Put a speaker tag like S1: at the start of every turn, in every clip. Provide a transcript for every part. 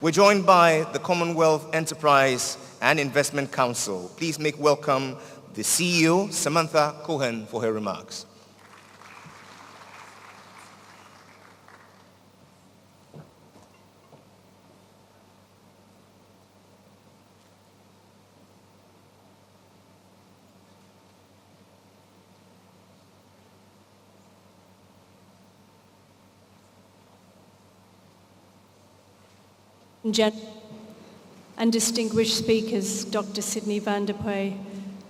S1: We're joined by the Commonwealth Enterprise and Investment Council. Please make welcome the CEO, Samantha Cohen, for her remarks.
S2: And distinguished speakers, Dr. Sidney van der Puy,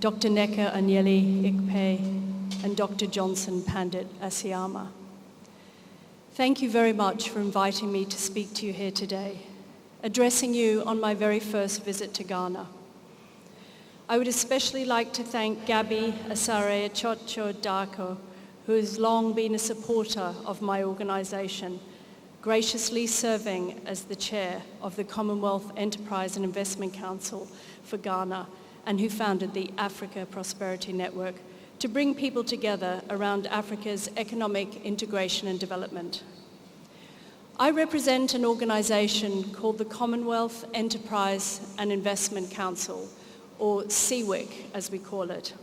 S2: Dr. Neka Anyeli Ikpe, and Dr. Johnson Pandit Asiyama. Thank you very much for inviting me to speak to you here today, addressing you on my very first visit to Ghana. I would especially like to thank Gabby Asare Chocho Dako, who has long been a supporter of my organization, graciously serving as the chair of the Commonwealth Enterprise and Investment Council for Ghana, and who founded the Africa Prosperity Network to bring people together around Africa's economic integration and development. I represent an organization called the Commonwealth Enterprise and Investment Council, or CWEIC as we call it.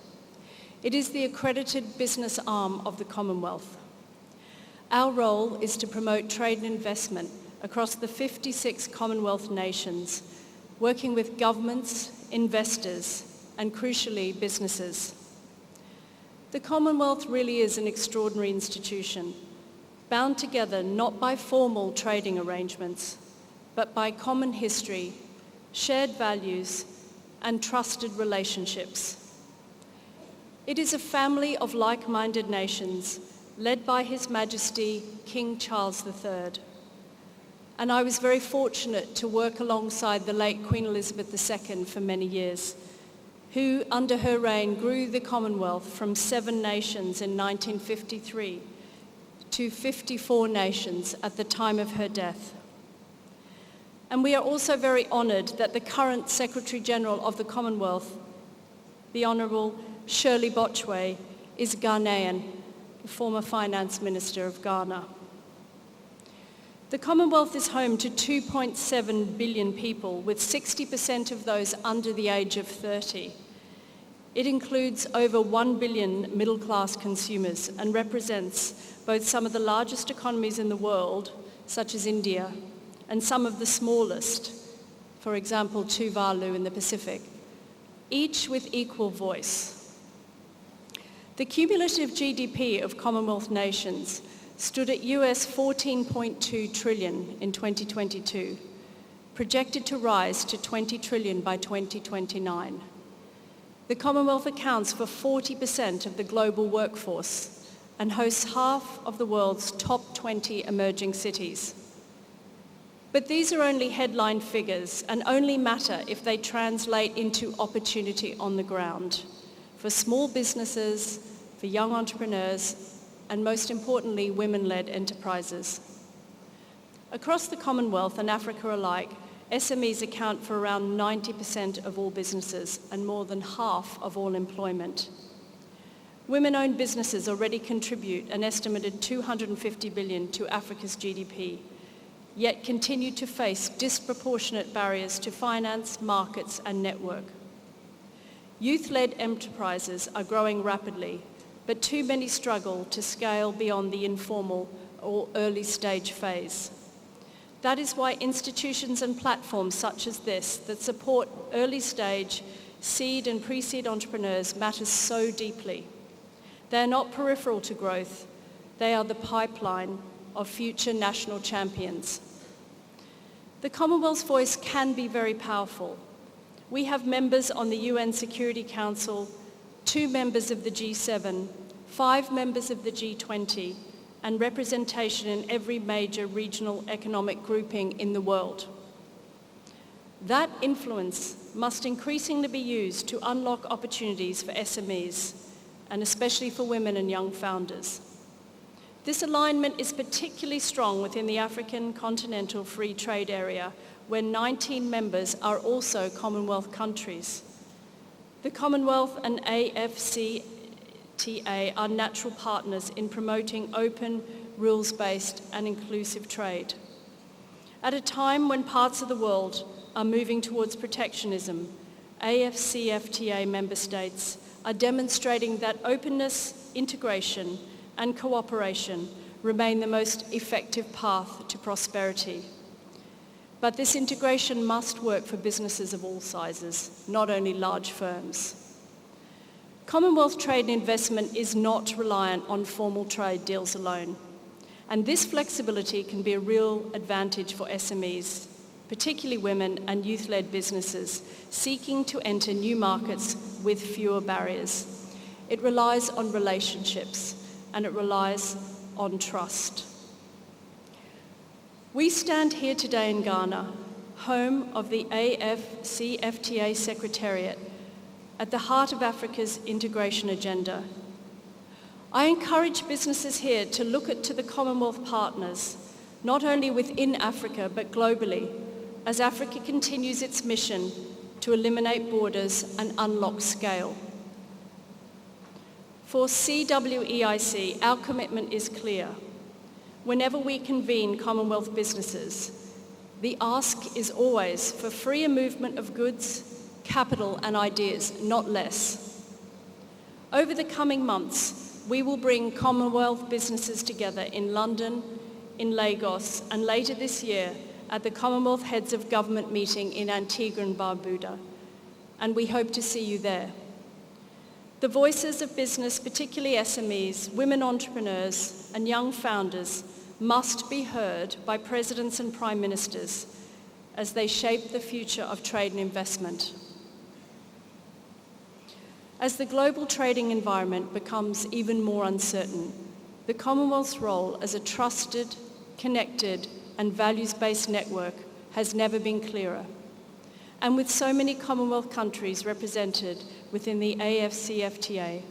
S2: It is the accredited business arm of the Commonwealth. Our role is to promote trade and investment across the 56 Commonwealth nations, working with governments, investors, and crucially, businesses. The Commonwealth really is an extraordinary institution, bound together not by formal trading arrangements, but by common history, shared values, and trusted relationships. It is a family of like-minded nations led by His Majesty King Charles III. And I was very fortunate to work alongside the late Queen Elizabeth II for many years, who under her reign grew the Commonwealth from 7 nations in 1953 to 54 nations at the time of her death. And we are also very honoured that the current Secretary General of the Commonwealth, the Honourable Shirley Botchway, is Ghanaian, former Finance Minister of Ghana. The Commonwealth is home to 2.7 billion people, with 60% of those under the age of 30. It includes over 1 billion middle-class consumers and represents both some of the largest economies in the world, such as India, and some of the smallest, for example, Tuvalu in the Pacific, each with equal voice. The cumulative GDP of Commonwealth nations stood at US $14.2 trillion in 2022, projected to rise to 20 trillion by 2029. The Commonwealth accounts for 40% of the global workforce and hosts half of the world's top 20 emerging cities. But these are only headline figures and only matter if they translate into opportunity on the ground for small businesses, for young entrepreneurs, and most importantly, women-led enterprises. Across the Commonwealth and Africa alike, SMEs account for around 90% of all businesses and more than half of all employment. Women-owned businesses already contribute an estimated 250 billion to Africa's GDP, yet continue to face disproportionate barriers to finance, markets, and network. Youth-led enterprises are growing rapidly, but too many struggle to scale beyond the informal or early stage phase. That is why institutions and platforms such as this that support early stage, seed and pre-seed entrepreneurs matters so deeply. They are not peripheral to growth, they are the pipeline of future national champions. The Commonwealth's voice can be very powerful. We have members on the UN Security Council, 2 members of the G7, 5 members of the G20, and representation in every major regional economic grouping in the world. That influence must increasingly be used to unlock opportunities for SMEs, and especially for women and young founders. This alignment is particularly strong within the African Continental Free Trade Area, where 19 members are also Commonwealth countries. The Commonwealth and AFCTA are natural partners in promoting open, rules-based and inclusive trade. At a time when parts of the world are moving towards protectionism, AFCFTA member states are demonstrating that openness, integration, and cooperation remain the most effective path to prosperity. But this integration must work for businesses of all sizes, not only large firms. Commonwealth trade and investment is not reliant on formal trade deals alone, and this flexibility can be a real advantage for SMEs, particularly women and youth-led businesses seeking to enter new markets with fewer barriers. It relies on relationships, and it relies on trust. We stand here today in Ghana, home of the AFCFTA Secretariat, at the heart of Africa's integration agenda. I encourage businesses here to look to the Commonwealth partners, not only within Africa but globally, as Africa continues its mission to eliminate borders and unlock scale. For CWEIC, our commitment is clear. Whenever we convene Commonwealth businesses, the ask is always for freer movement of goods, capital and ideas, not less. Over the coming months, we will bring Commonwealth businesses together in London, in Lagos, and later this year at the Commonwealth Heads of Government meeting in Antigua and Barbuda, and we hope to see you there. The voices of business, particularly SMEs, women entrepreneurs, and young founders must be heard by presidents and prime ministers as they shape the future of trade and investment. As the global trading environment becomes even more uncertain, the Commonwealth's role as a trusted, connected, and values-based network has never been clearer. And with so many Commonwealth countries represented within the AFCFTA,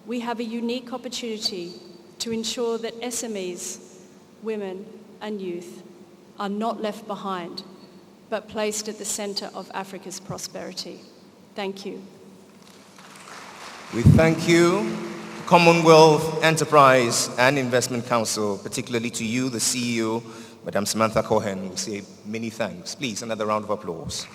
S2: we have a unique opportunity to ensure that SMEs, women, and youth are not left behind, but placed at the centre of Africa's prosperity. Thank you.
S1: We thank you, Commonwealth Enterprise and Investment Council, particularly to you, the CEO, Madam Samantha Cohen. We say many thanks. Please, another round of applause.